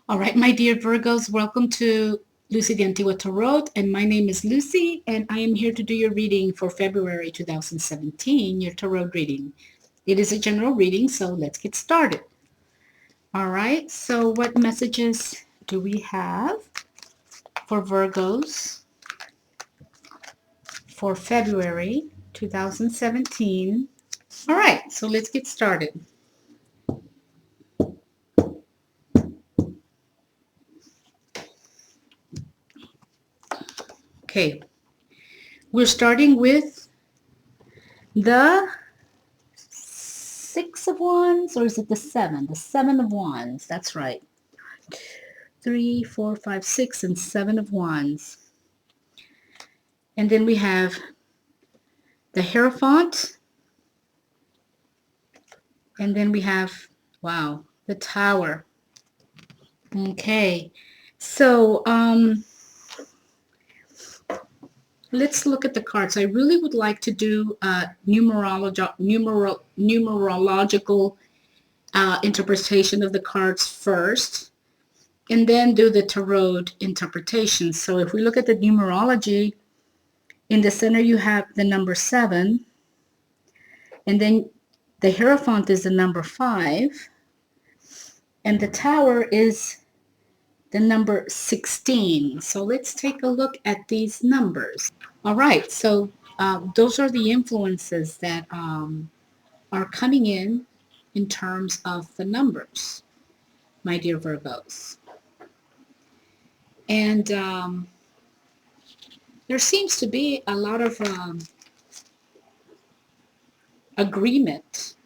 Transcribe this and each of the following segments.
All right, my dear Virgos, welcome to Lucy the Antigua Tarot, and my name is Lucy, and I am here to do your reading for February 2017, your tarot reading. It is a general reading, so let's get started. All right, so what messages do we have for Virgos for February 2017? All right, so let's get started. Okay, we're starting with the Six of Wands, or is it the Seven? The Seven of Wands, that's right. 3, 4, 5, 6, and 7 of Wands. And then we have the Hierophant. And then we have, wow, the Tower. Okay, so let's look at the cards. I really would like to do numerological interpretation of the cards first, and then do the tarot interpretation. So if we look at the numerology, in the center you have the number 7, and then the Hierophant is the number 5, and the Tower is the number 16. So let's take a look at these numbers. All right, so those are the influences that are coming in terms of the numbers, my dear Virgos. And there seems to be a lot of agreement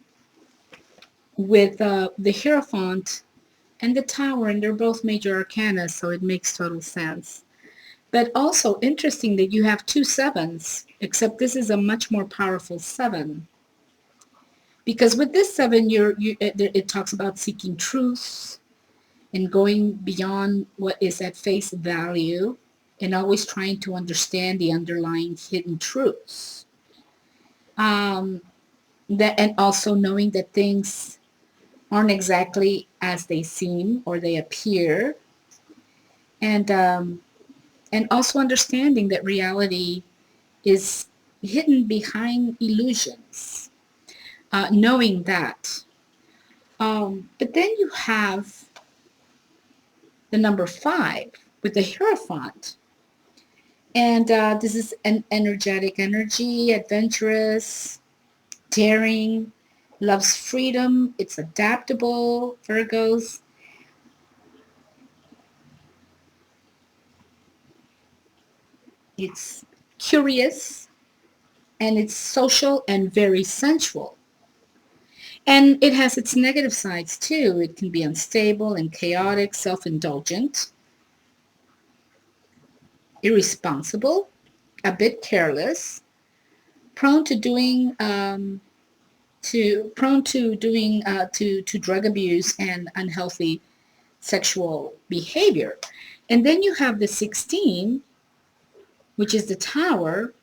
with the Hierophant and the Tower, and they're both major arcana, so it makes total sense. But also interesting that you have two sevens, except this is a much more powerful 7. Because with this 7, it talks about seeking truth and going beyond what is at face value and always trying to understand the underlying hidden truths. And also knowing that things aren't exactly as they seem or they appear. And also understanding that reality is hidden behind illusions. Knowing that. But then you have the number 5 with the Hierophant. And this is an energetic energy, adventurous, daring, loves freedom. It's adaptable, Virgos. It's curious, and it's social and very sensual. And it has its negative sides too. It can be unstable and chaotic, self-indulgent, irresponsible, a bit careless, prone to doing to drug abuse and unhealthy sexual behavior. And then you have the 16, which is the Tower,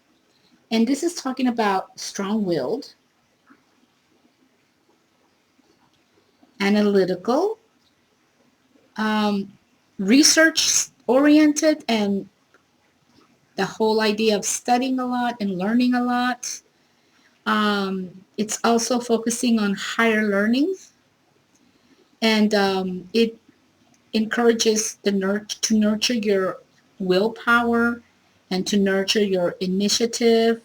and this is talking about strong-willed, analytical, research-oriented, and the whole idea of studying a lot and learning a lot. It's also focusing on higher learning, and it encourages to nurture your willpower and to nurture your initiative,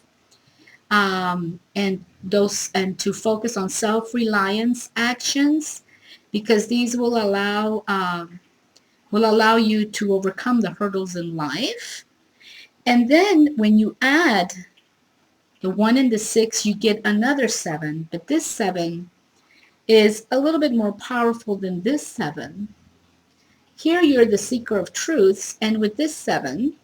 and to focus on self-reliance actions, because these will allow you to overcome the hurdles in life. And then when you add the 1 and the 6, you get another 7, but this 7 is a little bit more powerful than this 7. Here you're the seeker of truths, and with this 7,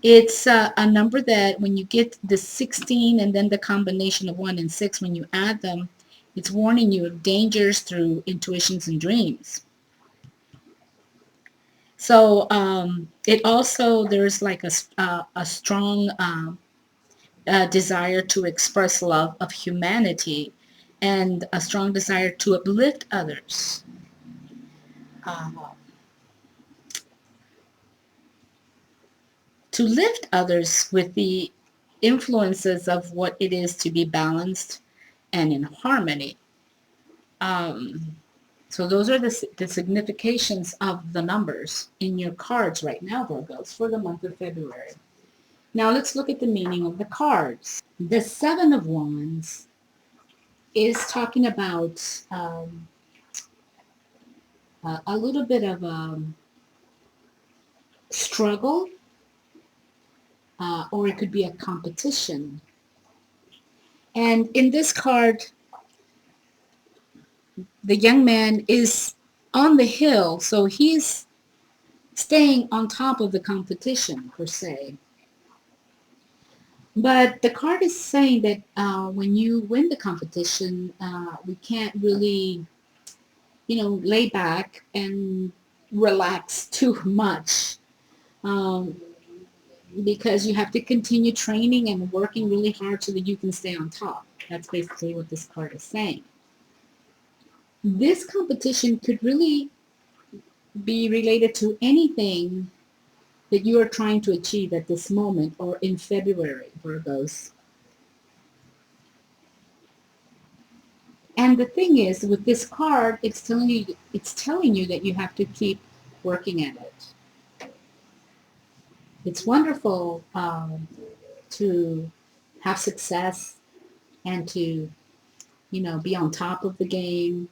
it's a number that when you get the 16 and then the combination of 1 and 6, when you add them, it's warning you of dangers through intuitions and dreams. So it also, there's like a strong desire to express love of humanity and a strong desire to uplift others. to lift others with the influences of what it is to be balanced and in harmony. Um, so those are the significations of the numbers in your cards right now, Virgos, for the month of February. Now let's look at the meaning of the cards. The Seven of Wands is talking about a little bit of a struggle, or it could be a competition. And in this card, the young man is on the hill, so he's staying on top of the competition, per se. But the card is saying that when you win the competition, we can't really, lay back and relax too much, um, because you have to continue training and working really hard so that you can stay on top. That's basically what this card is saying. This competition could really be related to anything that you are trying to achieve at this moment or in February, Virgos. And the thing is, with this card, it's telling you that you have to keep working at it. It's wonderful to have success and to, be on top of the game,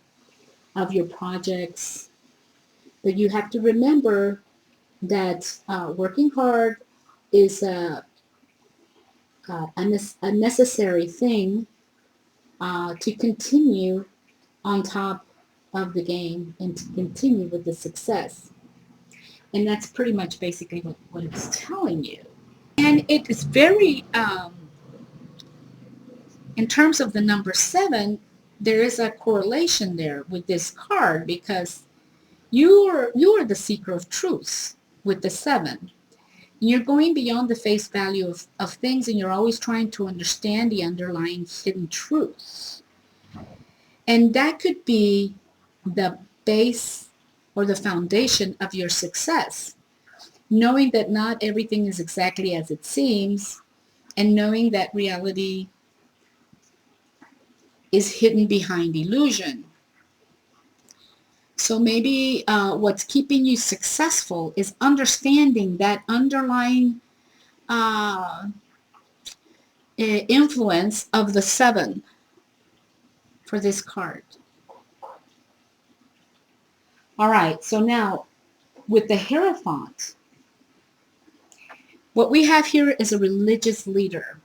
of your projects. But you have to remember that working hard is a necessary thing to continue on top of the game and to continue with the success. And that's pretty much basically what it's telling you. And it is very, in terms of the number 7, there is a correlation there with this card because you are the seeker of truth with the 7. You're going beyond the face value of things, and you're always trying to understand the underlying hidden truths. And that could be the base or the foundation of your success. Knowing that not everything is exactly as it seems, and knowing that reality is hidden behind illusion. So maybe what's keeping you successful is understanding that underlying influence of the 7 for this card. All right, so now with the Hierophant, what we have here is a religious leader.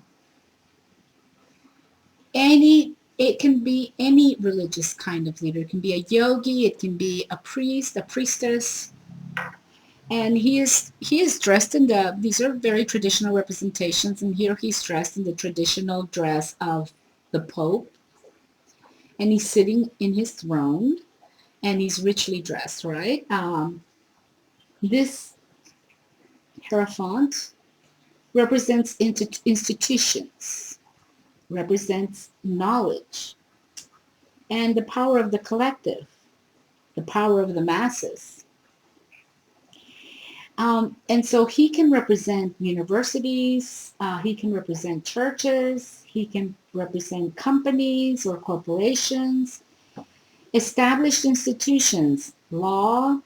It can be any religious kind of leader. It can be a yogi, it can be a priest, a priestess. And he is dressed in these are very traditional representations, and here he's dressed in the traditional dress of the Pope. And he's sitting in his throne, and he's richly dressed, right? This Hierophant represents institutions, represents knowledge, and the power of the collective, the power of the masses. And so he can represent universities, he can represent churches, he can represent companies or corporations, established institutions, law,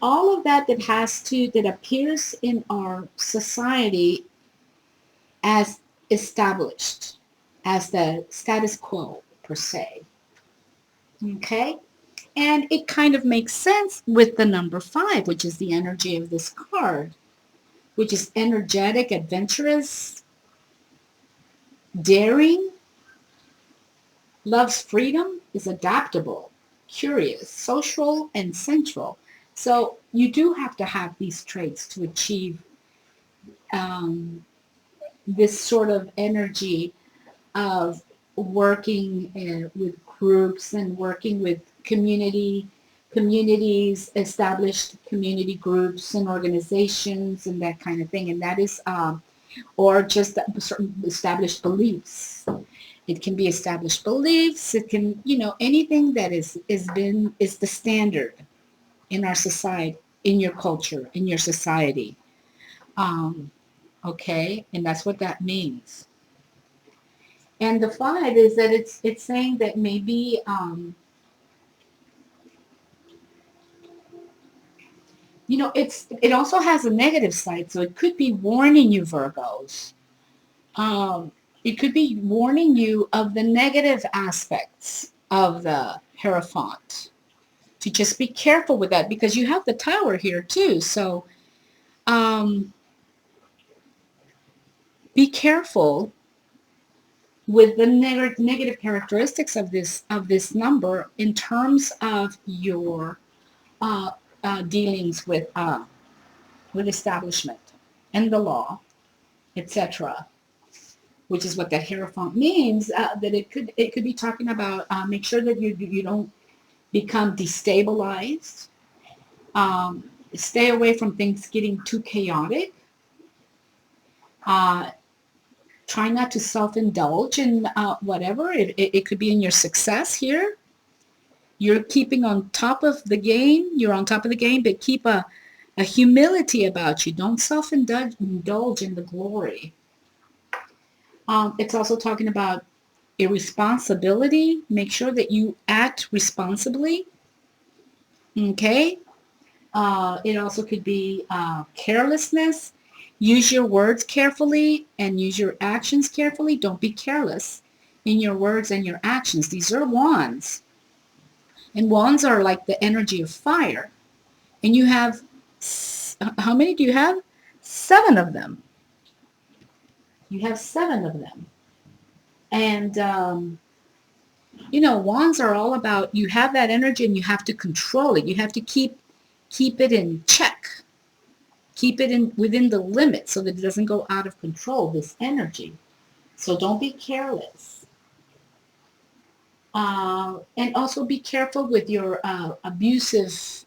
all of that that appears in our society as established, as the status quo per se. Okay? And it kind of makes sense with the number 5, which is the energy of this card, which is energetic, adventurous, daring, loves freedom, is adaptable, curious, social, and central. So you do have to have these traits to achieve this sort of energy of working with groups and working with communities, established community groups and organizations and that kind of thing. And that is, or just certain established beliefs. It can be established beliefs. It can, anything that is the standard in our society, in your culture, in your society. Um, okay, and that's what that means. And the 5 is that it's saying that maybe it also has a negative side, so it could be warning you, Virgos. Um, it could be warning you of the negative aspects of the Hierophant. To just be careful with that because you have the Tower here too. So um, be careful with the negative characteristics of this number in terms of your uh, dealings with establishment and the law, etc. Which is what that Hierophant means. That it could be talking about make sure that you don't become destabilized. Stay away from things getting too chaotic. Uh, Try not to self-indulge in whatever. It could be in your success here. You're keeping on top of the game. You're on top of the game, but keep a humility about you. Don't self-indulge in the glory. It's also talking about irresponsibility. Make sure that you act responsibly. Okay? It also could be carelessness. Use your words carefully and use your actions carefully. Don't be careless in your words and your actions. These are wands. And wands are like the energy of fire. And you have, how many do you have? 7 of them. You have 7 of them. And, wands are all about, you have that energy and you have to control it. You have to keep it in check. Keep it within the limit so that it doesn't go out of control, this energy. So don't be careless. And also be careful with your abusive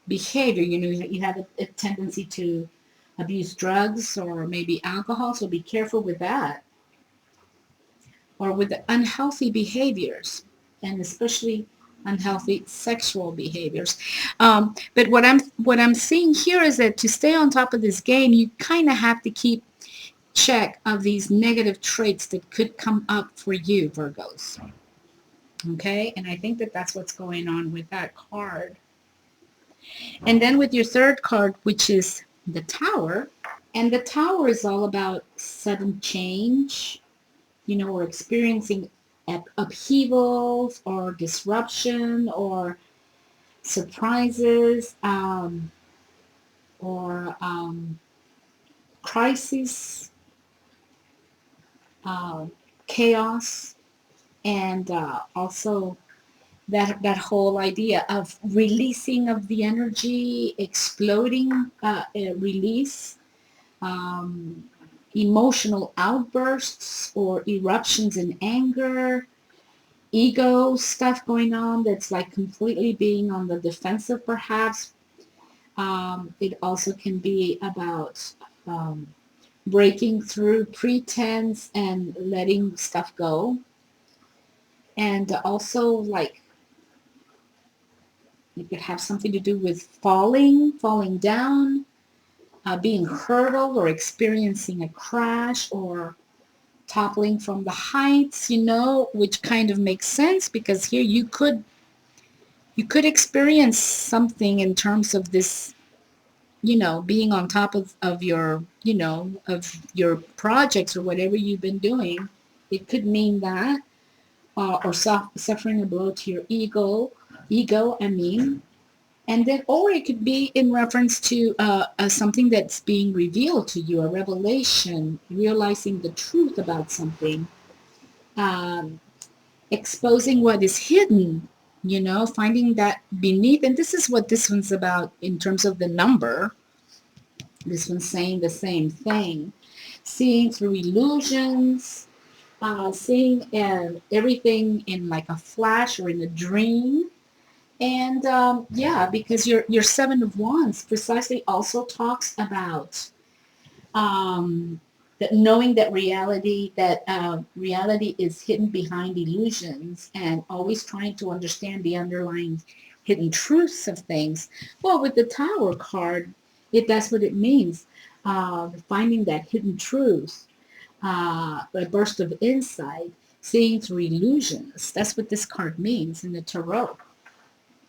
behavior. You have a tendency to abuse drugs or maybe alcohol, so be careful with that. Or with the unhealthy behaviors, and especially unhealthy sexual behaviors. But what I'm seeing here is that to stay on top of this game, you kind of have to keep check of these negative traits that could come up for you, Virgos. Okay, and I think that that's what's going on with that card. And then with your third card, which is the Tower, and the Tower is all about sudden change, or experiencing upheavals or disruption or surprises or crisis, uh, chaos, and also that whole idea of releasing of the energy, exploding, release, um, emotional outbursts or eruptions in anger, ego stuff going on that's like completely being on the defensive perhaps. It also can be about breaking through pretense and letting stuff go. And also like it could have something to do with falling down, being hurtled or experiencing a crash or toppling from the heights, which kind of makes sense because here you could experience something in terms of this, being on top of your projects or whatever you've been doing. It could mean that, or suffering a blow to your ego, I mean. And then, or it could be in reference to something that's being revealed to you, a revelation, realizing the truth about something, um, exposing what is hidden, finding that beneath. And this is what this one's about in terms of the number. This one's saying the same thing. Seeing through illusions, seeing everything in like a flash or in a dream. And yeah, because your 7 of Wands precisely also talks about that knowing that reality is hidden behind illusions and always trying to understand the underlying hidden truths of things. Well, with the Tower card, that's what it means. finding that hidden truth, a burst of insight, seeing through illusions. That's what this card means in the tarot.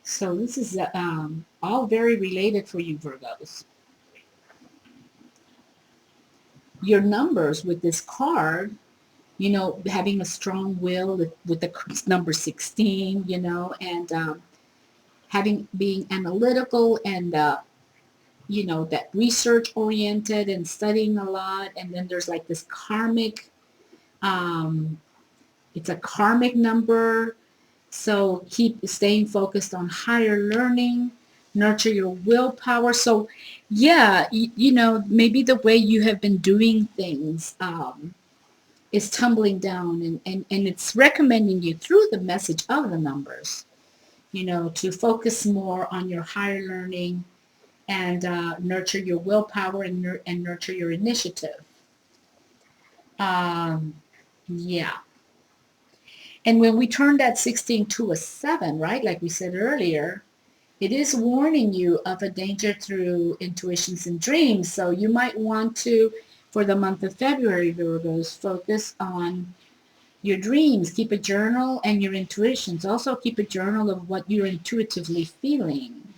So this is all very related for you, Virgos. Your numbers with this card, having a strong will with the number 16, and having being analytical and that research oriented and studying a lot. And then there's like this karmic, um, it's a karmic number. So keep staying focused on higher learning, nurture your willpower. So yeah, maybe the way you have been doing things is tumbling down, and it's recommending you through the message of the numbers, to focus more on your higher learning and nurture your willpower and nurture your initiative. Um, yeah. And when we turn that 16 to a 7, right, like we said earlier, it is warning you of a danger through intuitions and dreams. So you might want to, for the month of February, Virgos, focus on your dreams. Keep a journal and your intuitions. Also keep a journal of what you're intuitively feeling.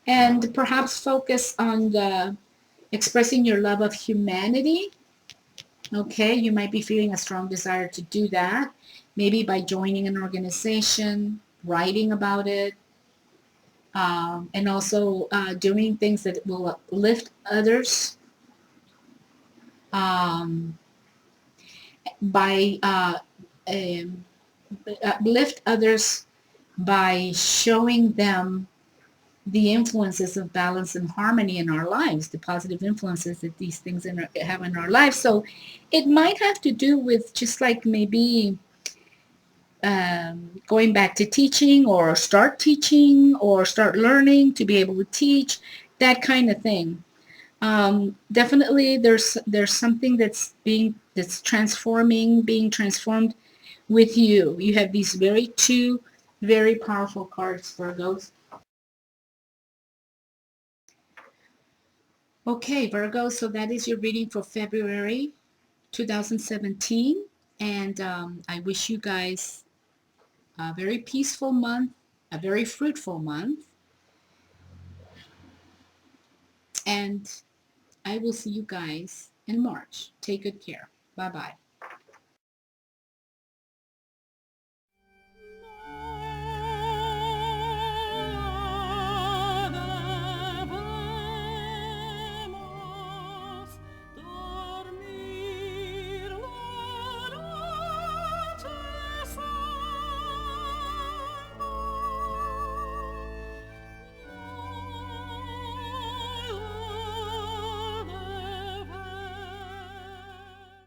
And perhaps focus on expressing your love of humanity. Okay, you might be feeling a strong desire to do that, maybe by joining an organization, writing about it, and also doing things that will uplift others, um, by um, uplift others by showing them the influences of balance and harmony in our lives, the positive influences that these things have in our lives. So it might have to do with just like maybe going back to teaching, or start learning to be able to teach, that kind of thing. Definitely there's something that's being transformed with you. You have these two very powerful cards, Virgos. Okay, Virgo, so that is your reading for February 2017. And I wish you guys a very peaceful month, a very fruitful month. And I will see you guys in March. Take good care. Bye-bye.